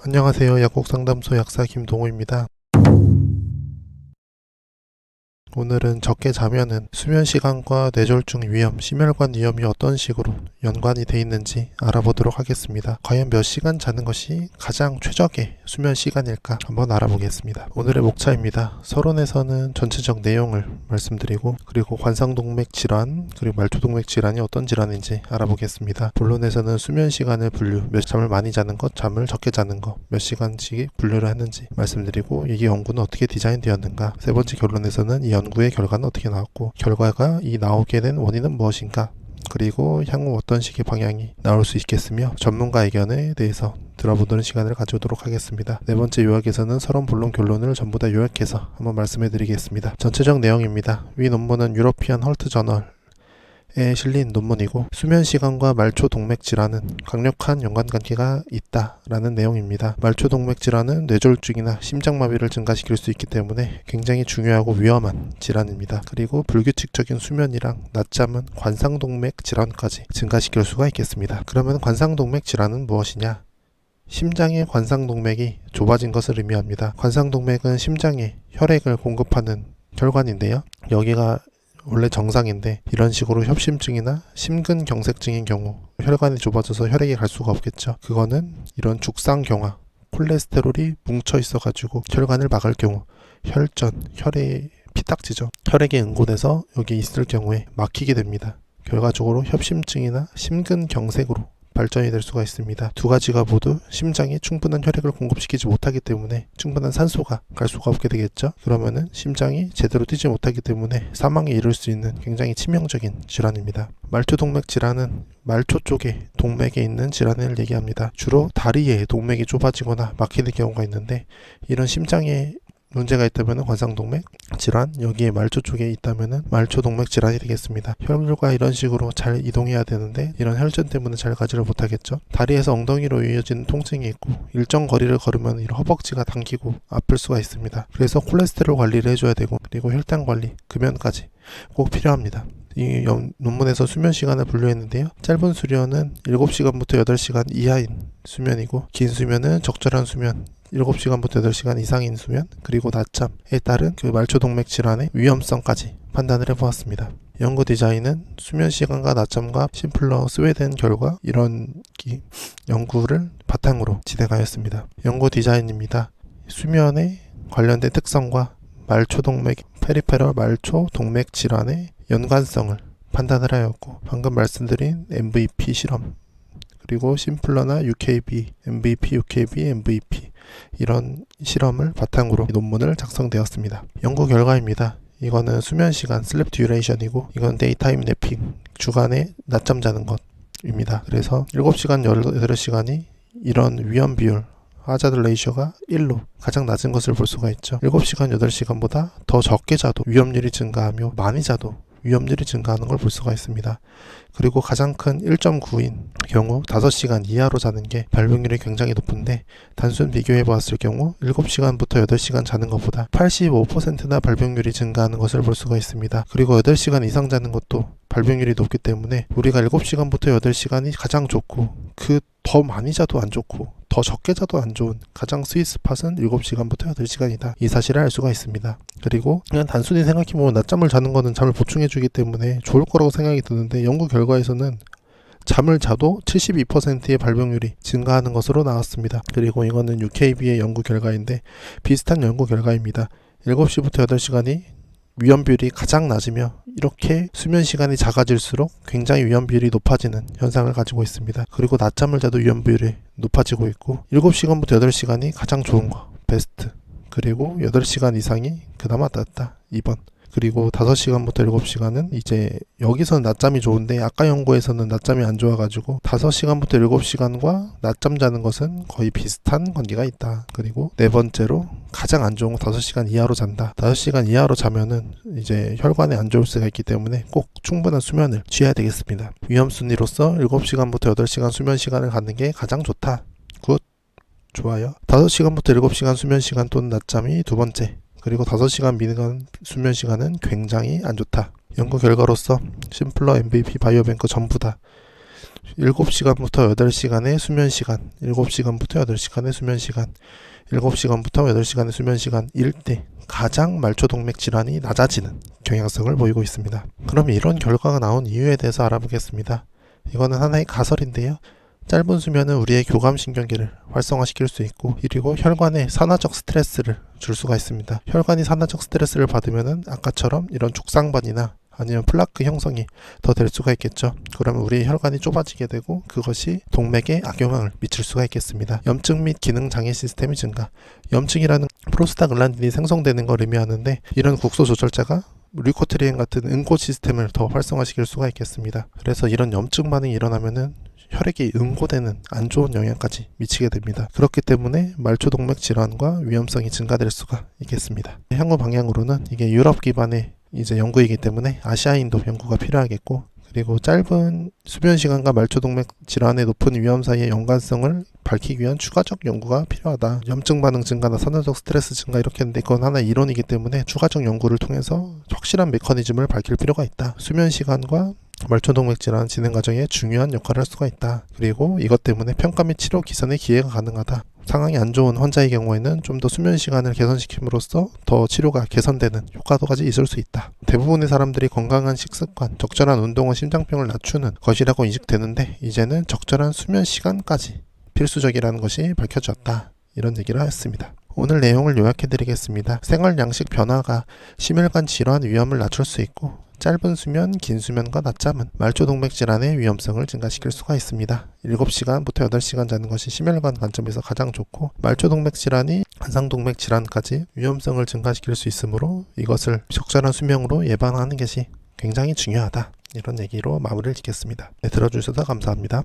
안녕하세요. 약국상담소 약사 김동호입니다. 오늘은 적게 자면은 수면 시간과 뇌졸중 위험, 심혈관 위험이 어떤 식으로 연관이 돼 있는지 알아보도록 하겠습니다. 과연 몇 시간 자는 것이 가장 최적의 수면 시간일까 한번 알아보겠습니다. 오늘의 목차입니다. 서론에서는 전체적 내용을 말씀드리고, 그리고 관상동맥 질환, 그리고 말초동맥 질환이 어떤 질환인지 알아보겠습니다. 본론에서는 수면 시간을 분류, 몇 잠을 많이 자는 것, 잠을 적게 자는 것, 몇 시간씩 분류를 했는지 말씀드리고, 이 연구는 어떻게 디자인되었는가, 세 번째 결론에서는 이 연구의 결과는 어떻게 나왔고, 결과가 이 나오게 된 원인은 무엇인가, 그리고 향후 어떤 식의 방향이 나올 수 있겠으며 전문가 의견에 대해서 들어보는 시간을 가져오도록 하겠습니다. 네 번째 요약에서는 서론, 본론, 결론을 전부 다 요약해서 한번 말씀해 드리겠습니다. 전체적 내용입니다. 위 논문은 유러피안 헐트 저널 에 실린 논문이고, 수면 시간과 말초 동맥 질환은 강력한 연관관계가 있다라는 내용입니다. 말초 동맥 질환은 뇌졸중이나 심장마비를 증가시킬 수 있기 때문에 굉장히 중요하고 위험한 질환입니다. 그리고 불규칙적인 수면이랑 낮잠은 관상동맥 질환까지 증가시킬 수가 있겠습니다. 그러면 관상동맥 질환은 무엇이냐? 심장의 관상동맥이 좁아진 것을 의미합니다. 관상동맥은 심장에 혈액을 공급하는 혈관인데요. 여기가 원래 정상인데 이런 식으로 협심증이나 심근경색증인 경우 혈관이 좁아져서 혈액이 갈 수가 없겠죠. 그거는 이런 죽상경화, 콜레스테롤이 뭉쳐 있어가지고 혈관을 막을 경우, 혈전, 혈액 피딱지죠. 혈액이 응고돼서 여기 있을 경우에 막히게 됩니다. 결과적으로 협심증이나 심근경색으로 발전이 될 수가 있습니다. 두 가지가 모두 심장이 충분한 혈액을 공급시키지 못하기 때문에 충분한 산소가 갈 수가 없게 되겠죠. 그러면은 심장이 제대로 뛰지 못하기 때문에 사망에 이를 수 있는 굉장히 치명적인 질환입니다. 말초동맥 질환은 말초 쪽에 동맥에 있는 질환을 얘기합니다. 주로 다리에 동맥이 좁아지거나 막히는 경우가 있는데, 이런 심장에 문제가 있다면 관상동맥 질환, 여기에 말초 쪽에 있다면 말초동맥 질환이 되겠습니다. 혈류가 이런 식으로 잘 이동해야 되는데 이런 혈전 때문에 잘 가지를 못하겠죠. 다리에서 엉덩이로 이어지는 통증이 있고, 일정 거리를 걸으면 이런 허벅지가 당기고 아플 수가 있습니다. 그래서 콜레스테롤 관리를 해줘야 되고, 그리고 혈당 관리, 금연까지 꼭 필요합니다. 이 논문에서 수면 시간을 분류했는데요. 짧은 수면은 7시간부터 8시간 이하인 수면이고, 긴 수면은 적절한 수면 7시간부터 8시간 이상인 수면, 그리고 낮잠에 따른 그 말초동맥 질환의 위험성까지 판단을 해보았습니다. 연구 디자인은 수면 시간과 낮잠과 심플러 스웨덴 결과, 이런 연구를 바탕으로 진행하였습니다. 연구 디자인입니다. 수면에 관련된 특성과 말초동맥, 페리페럴 말초동맥 질환의 연관성을 판단을 하였고, 방금 말씀드린 MVP 실험, 그리고 심플러나 UKB, MVP, UKB, MVP 이런 실험을 바탕으로 논문을 작성되었습니다. 연구 결과입니다. 이거는 수면 시간, 슬립 듀레이션이고, 이건 데이타임 냅핑, 주간에 낮잠 자는 것입니다. 그래서 7시간, 18시간이 이런 위험 비율, 하자드 레이셔가 1로 가장 낮은 것을 볼 수가 있죠. 7시간, 8시간보다 더 적게 자도 위험률이 증가하며, 많이 자도 위험률이 증가하는 걸 볼 수가 있습니다. 그리고 가장 큰 1.9인 경우 5시간 이하로 자는 게 발병률이 굉장히 높은데, 단순 비교해 보았을 경우 7시간부터 8시간 자는 것보다 85%나 발병률이 증가하는 것을 볼 수가 있습니다. 그리고 8시간 이상 자는 것도 발병률이 높기 때문에 우리가 7시간부터 8시간이 가장 좋고, 그 더 많이 자도 안 좋고 더 적게 자도 안 좋은 가장 스윗 스팟은 7시간부터 8시간이다. 이 사실을 알 수가 있습니다. 그리고 그냥 단순히 생각해보면 낮잠을 자는 거는 잠을 보충해주기 때문에 좋을 거라고 생각이 드는데, 연구 결과에서는 잠을 자도 72%의 발병률이 증가하는 것으로 나왔습니다. 그리고 이거는 UKB의 연구 결과인데 비슷한 연구 결과입니다. 7시부터 8시간이 위험 비율이 가장 낮으며, 이렇게 수면 시간이 작아질수록 굉장히 위험 비율이 높아지는 현상을 가지고 있습니다. 그리고 낮잠을 자도 위험 비율이 높아지고 있고, 7시간부터 8시간이 가장 좋은 거, 베스트. 그리고 8시간 이상이 그나마 낫다, 2번. 그리고 5시간부터 7시간은 이제 여기서는 낮잠이 좋은데, 아까 연구에서는 낮잠이 안 좋아가지고 5시간부터 7시간과 낮잠 자는 것은 거의 비슷한 관계가 있다. 그리고 네 번째로 가장 안 좋은 거 5시간 이하로 잔다. 5시간 이하로 자면은 이제 혈관에 안 좋을 수가 있기 때문에 꼭 충분한 수면을 취해야 되겠습니다. 위험 순위로서 7시간부터 8시간 수면 시간을 갖는 게 가장 좋다. 굿. 좋아요. 5시간부터 7시간 수면 시간 또는 낮잠이 두 번째. 그리고 5시간 미만 수면 시간은 굉장히 안 좋다. 연구 결과로서 심플러, MVP, 바이오뱅크 전부 다 7시간부터 8시간의 수면시간, 7시간부터 8시간의 수면시간, 7시간부터 8시간의 수면시간일 때 가장 말초동맥 질환이 낮아지는 경향성을 보이고 있습니다. 그럼 이런 결과가 나온 이유에 대해서 알아보겠습니다. 이거는 하나의 가설인데요. 짧은 수면은 우리의 교감신경계를 활성화시킬 수 있고, 그리고 혈관에 산화적 스트레스를 줄 수가 있습니다. 혈관이 산화적 스트레스를 받으면은 아까처럼 이런 족상반이나 아니면 플라크 형성이 더 될 수가 있겠죠. 그러면 우리 혈관이 좁아지게 되고 그것이 동맥에 악영향을 미칠 수가 있겠습니다. 염증 및 기능장애 시스템이 증가. 염증이라는 프로스타글란딘이 생성되는 걸 의미하는데, 이런 국소 조절자가 류코트리엔 같은 응고 시스템을 더 활성화시킬 수가 있겠습니다. 그래서 이런 염증 반응이 일어나면은 혈액이 응고되는 안 좋은 영향까지 미치게 됩니다. 그렇기 때문에 말초동맥 질환과 위험성이 증가될 수가 있겠습니다. 향후 방향으로는 이게 유럽 기반의 이제 연구이기 때문에 아시아인도 연구가 필요하겠고, 그리고 짧은 수면 시간과 말초동맥 질환의 높은 위험 사이의 연관성을 밝히기 위한 추가적 연구가 필요하다. 염증 반응 증가나 산화적 스트레스 증가 이렇게 했는데 그건 하나의 이론이기 때문에 추가적 연구를 통해서 확실한 메커니즘을 밝힐 필요가 있다. 수면 시간과 말초동맥 질환 진행 과정에 중요한 역할을 할 수가 있다. 그리고 이것 때문에 평가 및 치료 기선의 기회가 가능하다. 상황이 안 좋은 환자의 경우에는 좀 더 수면 시간을 개선시킴으로써 더 치료가 개선되는 효과도까지 있을 수 있다. 대부분의 사람들이 건강한 식습관, 적절한 운동은 심장병을 낮추는 것이라고 인식되는데, 이제는 적절한 수면 시간까지 필수적이라는 것이 밝혀졌다. 이런 얘기를 하였습니다. 오늘 내용을 요약해드리겠습니다. 생활 양식 변화가 심혈관 질환 위험을 낮출 수 있고, 짧은 수면, 긴 수면과 낮잠은 말초동맥 질환의 위험성을 증가시킬 수가 있습니다. 7시간부터 8시간 자는 것이 심혈관 관점에서 가장 좋고, 말초동맥 질환이 관상동맥 질환까지 위험성을 증가시킬 수 있으므로 이것을 적절한 수면으로 예방하는 것이 굉장히 중요하다. 이런 얘기로 마무리를 짓겠습니다. 네, 들어주셔서 감사합니다.